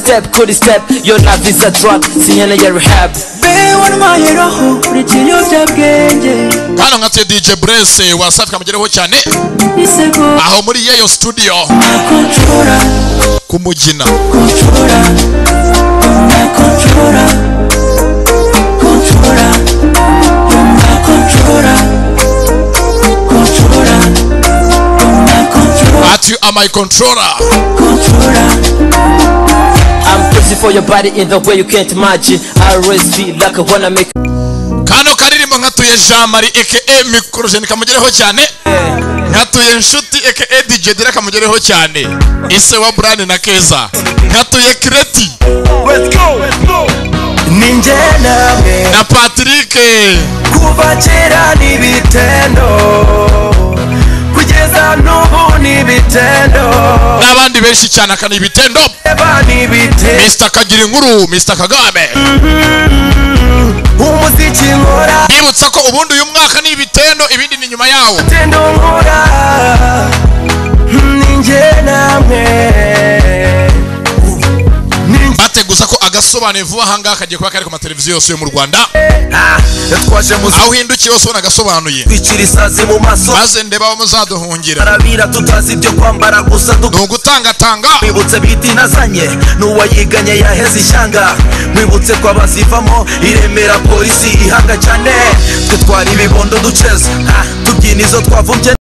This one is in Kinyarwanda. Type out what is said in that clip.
step kuri step yo na visa drug sinyene ya rehab be one my roho rikiyo byabwenge hano nka DJ Brace wasafi kamugereho cyane aho muri yeyo studio kumugina At you are my controller. I'm crazy for your body in the way you can't imagine. I always feel like I wanna make Kano karirimbo nkatuye Jean Marie aka Microgene kamugereho cyane. Nkatuye Nshuti aka DJ Dira kamugereho cyane. Ise wa Brand na Keza. Nkatuye Kreti. Let's go. Ninje nawe na Patrick. Kuva kera ni bitendo. Kugeza n'ubu ni bitendo. N'abandi benshi cyane akani bitendo. Mr Kagira inkuru, Mr Kagame. Umuziki nkora. Bibutsa ko ubundi uyu mwaka ni bitendo ibindi ni nyuma yawo. Bitendo nkora. Ninje namwe. Bateguza ko agasobanuye vuba hanga kagiye kuba kari ku mateleviziyo yose yo mu Rwanda. Yatwaje muzi aho hindukiye yose agasobanuye. Kwicira isazi mu maso. Maze ndeba abo muzaduhungira. Arabira tutazi ibyo kwambara gusa dugutangatanga. Mwibutse biti nazanye n'uwayiganye yaheze ishyanga. Mwibutse ko abazivamo iremera polisi ihanga cyane. Twe twari ibibondo duceza tubyina izo twavumbye.